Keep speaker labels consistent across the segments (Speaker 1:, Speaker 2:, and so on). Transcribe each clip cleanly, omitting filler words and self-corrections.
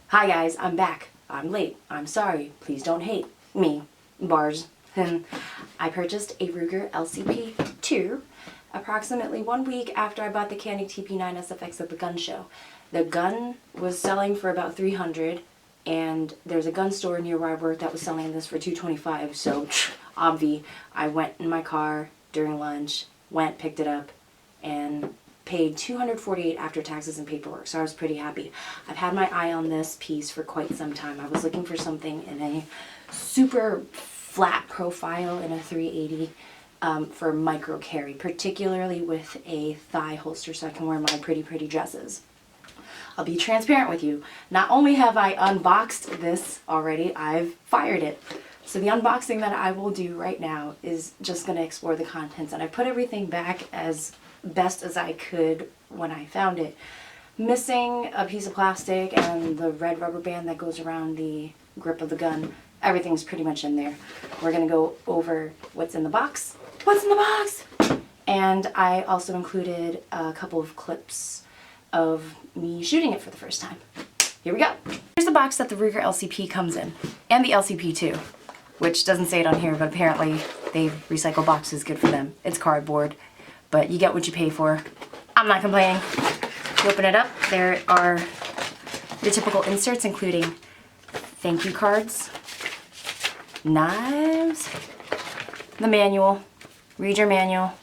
Speaker 1: Hi guys, I'm back. I'm late. I'm sorry. Please don't hate me. Bars. I purchased a Ruger LCP II approximately 1 week after I bought the Candy TP9 SFX at the gun show. The gun was selling for about $300 and there's a gun store near where I work that was selling this for $225, so obvi, I went in my car during lunch, picked it up, and paid $248 after taxes and paperwork, so I was pretty happy. I've had my eye on this piece for quite some time. I was looking for something in a super flat profile in a 380 for micro carry, particularly with a thigh holster so I can wear my pretty dresses. I'll be transparent with you. Not only have I unboxed this already, I've fired it. So the unboxing that I will do right now is just going to explore the contents, and I put everything back as best as I could when I found it. Missing a piece of plastic and the red rubber band that goes around the grip of the gun. Everything's pretty much in there. We're going to go over what's in the box. What's in the box? And I also included a couple of clips of me shooting it for the first time. Here we go. Here's the box that the Ruger LCP comes in, and the LCP II, which doesn't say it on here, but apparently they recycle boxes, good for them. It's cardboard, but you get what you pay for. I'm not complaining. You open it up, there are the typical inserts, including thank you cards, knives, the manual, read your manual,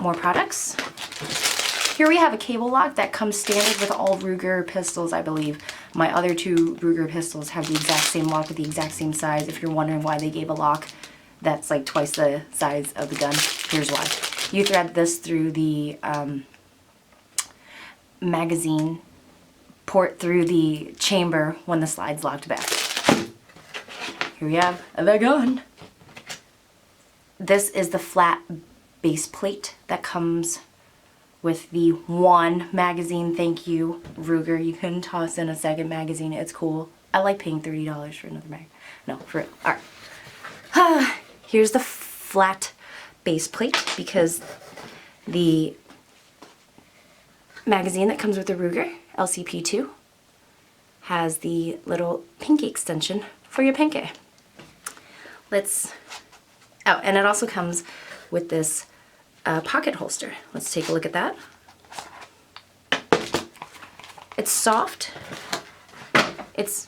Speaker 1: more products. Here we have a cable lock that comes standard with all Ruger pistols, I believe. My other two Ruger pistols have the exact same lock with the exact same size. If you're wondering why they gave a lock that's like twice the size of the gun, here's why. You thread this through the magazine port through the chamber when the slide's locked back. Here we have the gun. This is the flat base plate that comes with the one magazine. Thank you, Ruger. You can toss in a second magazine. It's cool. I like paying $30 for another mag. No, for it. All right. Here's the flat base plate because the magazine that comes with the Ruger LCP II has the little pinky extension for your pinky. Oh, and it also comes with this pocket holster. Let's take a look at that. It's soft. It's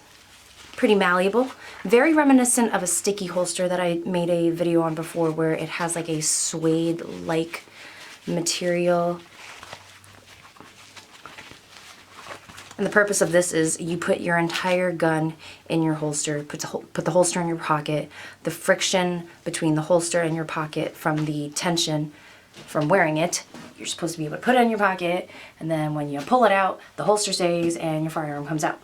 Speaker 1: pretty malleable. Very reminiscent of a sticky holster that I made a video on before, where it has like a suede-like material. And the purpose of this is you put your entire gun in your holster, put the holster in your pocket. The friction between the holster and your pocket from the tension from wearing it, you're supposed to be able to put it in your pocket, and then when you pull it out, the holster stays and your firearm comes out.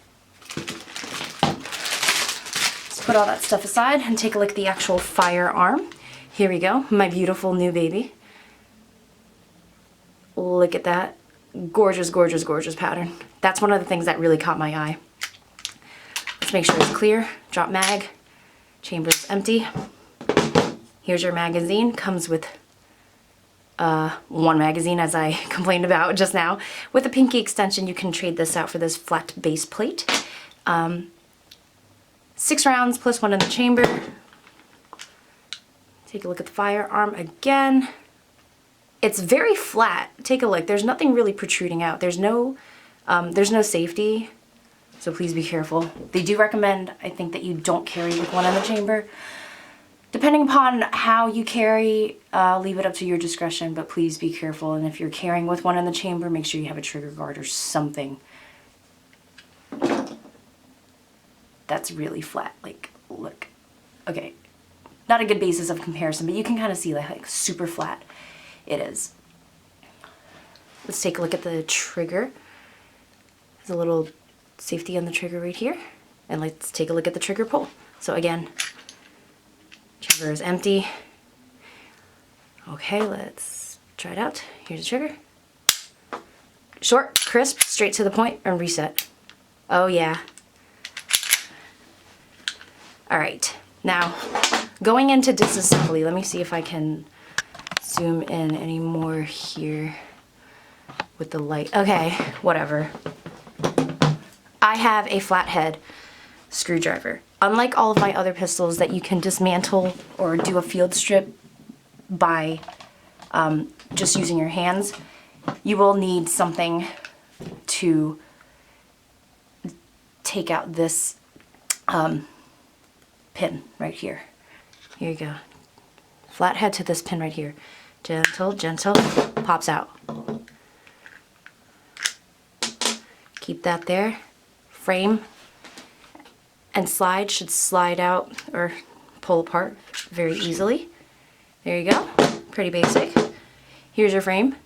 Speaker 1: Let's put all that stuff aside and take a look at the actual firearm. Here we go, my beautiful new baby. Look at that. Gorgeous, gorgeous, gorgeous pattern. That's one of the things that really caught my eye. Let's make sure it's clear. Drop mag. Chamber's empty. Here's your magazine. Comes with one magazine, as I complained about just now. With a pinky extension, you can trade this out for this flat base plate. 6 rounds plus 1 in the chamber. Take a look at the firearm again. It's very flat. Take a look. There's nothing really protruding out. There's no safety, so please be careful. They do recommend, I think, that you don't carry with one in the chamber. Depending upon how you carry, leave it up to your discretion, but please be careful. And if you're carrying with one in the chamber, make sure you have a trigger guard or something. That's really flat. Like, look. Okay. Not a good basis of comparison, but you can kind of see like super flat it is. Let's take a look at the trigger. There's a little safety on the trigger right here. And let's take a look at the trigger pull. So again, trigger is empty. Okay, let's try it out. Here's the trigger. Short, crisp, straight to the point, and reset. Oh yeah. All right, now going into disassembly, let me see if I can zoom in any more here. with the light. Okay, whatever. I have a flathead screwdriver. Unlike all of my other pistols that you can dismantle or do a field strip by just using your hands, you will need something to take out this pin right here. Here you go. Flathead to this pin right here. Gentle, gentle, pops out. Keep that there. Frame and slide should slide out or pull apart very easily. There you go. Pretty basic. Here's your frame.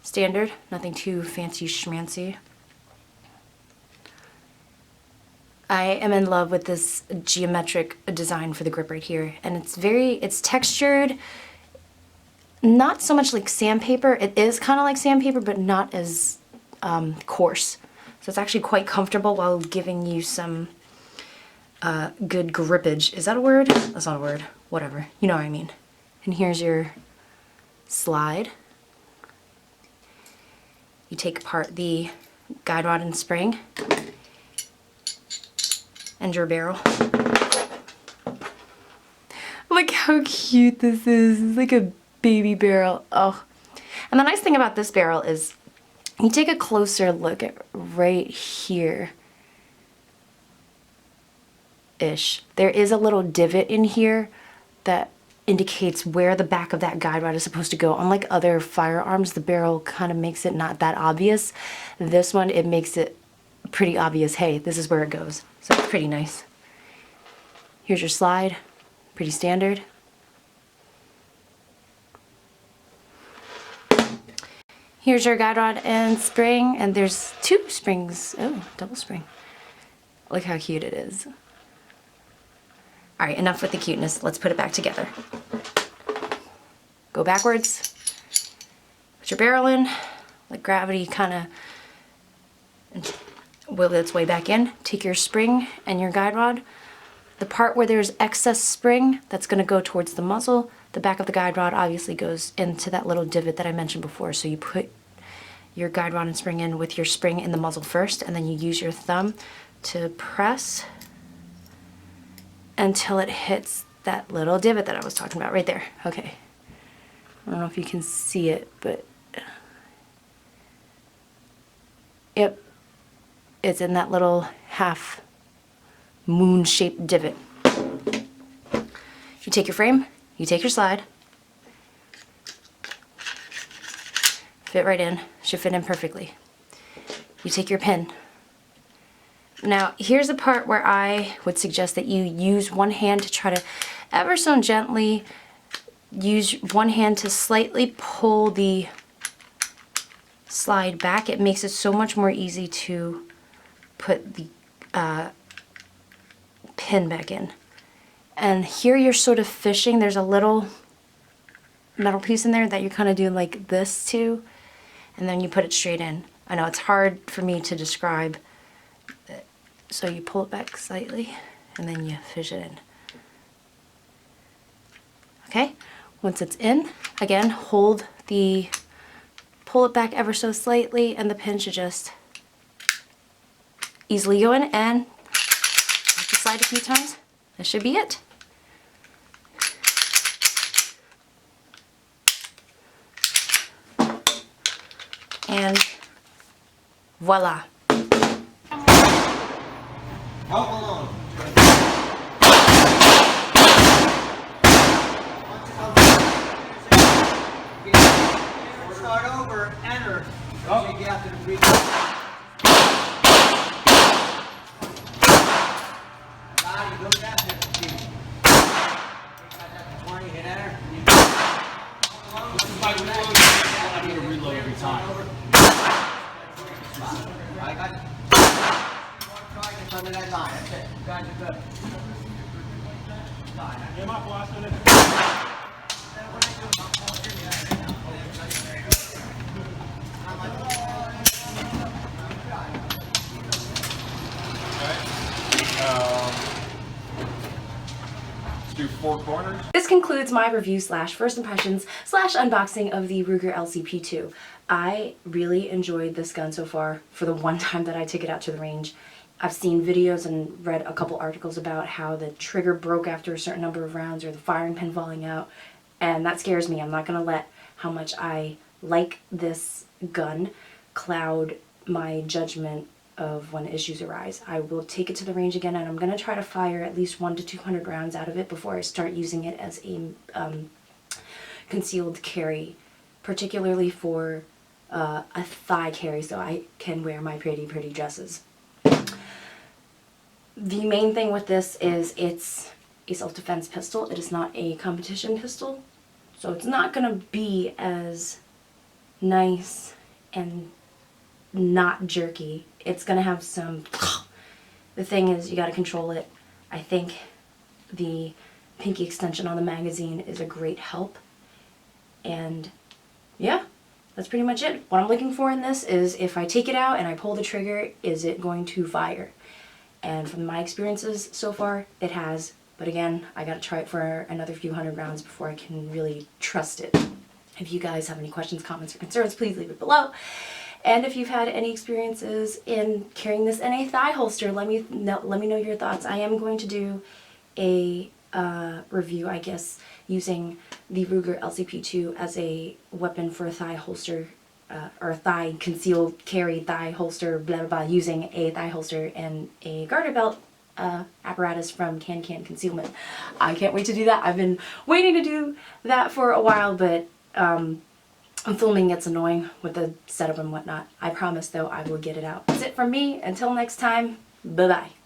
Speaker 1: Standard, nothing too fancy schmancy. I am in love with this geometric design for the grip right here, and it's textured, not so much like sandpaper. It is kind of like sandpaper, but not as coarse. So it's actually quite comfortable while giving you some good grippage. Is that a word? That's not a word. Whatever. You know what I mean. And here's your slide. You take apart the guide rod and spring and your barrel. Look how cute this is. It's like a baby barrel. Oh. And the nice thing about this barrel is you take a closer look at right here ish. There is a little divot in here that indicates where the back of that guide rod is supposed to go. Unlike other firearms, the barrel kind of makes it not that obvious. This one, it makes it pretty obvious. Hey, this is where it goes. So it's pretty nice. Here's your slide. Pretty standard. Here's your guide rod and spring, and there's 2 springs. Oh, double spring. Look how cute it is. All right, enough with the cuteness. Let's put it back together. Go backwards. Put your barrel in. Let gravity kind of wiggle its way back in. Take your spring and your guide rod. The part where there's excess spring, that's going to go towards the muzzle. The back of the guide rod obviously goes into that little divot that I mentioned before. So you put your guide rod and spring in with your spring in the muzzle first, and then you use your thumb to press until it hits that little divot that I was talking about right there. Okay. I don't know if you can see it, but yep. It's in that little half moon-shaped divot. You take your frame, you take your slide, fit right in, should fit in perfectly. You take your pin. Now, here's the part where I would suggest that you use one hand to try to ever so gently use one hand to slightly pull the slide back. It makes it so much more easy to put the pin back in. And here you're sort of fishing. There's a little metal piece in there that you're kind of doing like this to, and then you put it straight in. I know it's hard for me to describe. So you pull it back slightly, and then you fish it in. Okay, once it's in, again, pull it back ever so slightly, and the pin should just easily go in, and after slide a few times, that should be it. And voila.
Speaker 2: Hold on. Start over, enter. So you get out to the breach. Now you go to that 50 feet. Got that to 20, hit enter.
Speaker 3: This is my reload. I need to reload every time.
Speaker 2: I got it. Under that line, that's it. You guys are good.
Speaker 3: Let's do 4 corners.
Speaker 1: This concludes my review slash first impressions slash unboxing of the Ruger LCP II. I really enjoyed this gun so far for the one time that I took it out to the range. I've seen videos and read a couple articles about how the trigger broke after a certain number of rounds or the firing pin falling out, and that scares me. I'm not going to let how much I like this gun cloud my judgment of when issues arise. I will take it to the range again, and I'm going to try to fire at least 100 to 200 rounds out of it before I start using it as a concealed carry, particularly for a thigh carry so I can wear my pretty dresses. The main thing with this is it's a self-defense pistol. It is not a competition pistol, so it's not going to be as nice and not jerky. It's going to have some... The thing is, you got to control it. I think the pinky extension on the magazine is a great help. And yeah, that's pretty much it. What I'm looking for in this is if I take it out and I pull the trigger, is it going to fire? And from my experiences so far, it has. But again, I gotta try it for another few hundred rounds before I can really trust it. If you guys have any questions, comments, or concerns, please leave it below. And if you've had any experiences in carrying this in a thigh holster, let me know your thoughts. I am going to do a review, I guess, using the Ruger LCP II as a weapon for a thigh holster, or a thigh concealed carry thigh holster, blah blah blah, using a thigh holster and a garter belt apparatus from Can Concealment. I can't wait to do that. I've been waiting to do that for a while, but filming gets annoying with the setup and whatnot. I promise though I will get it out. That's it from me. Until next time, bye bye.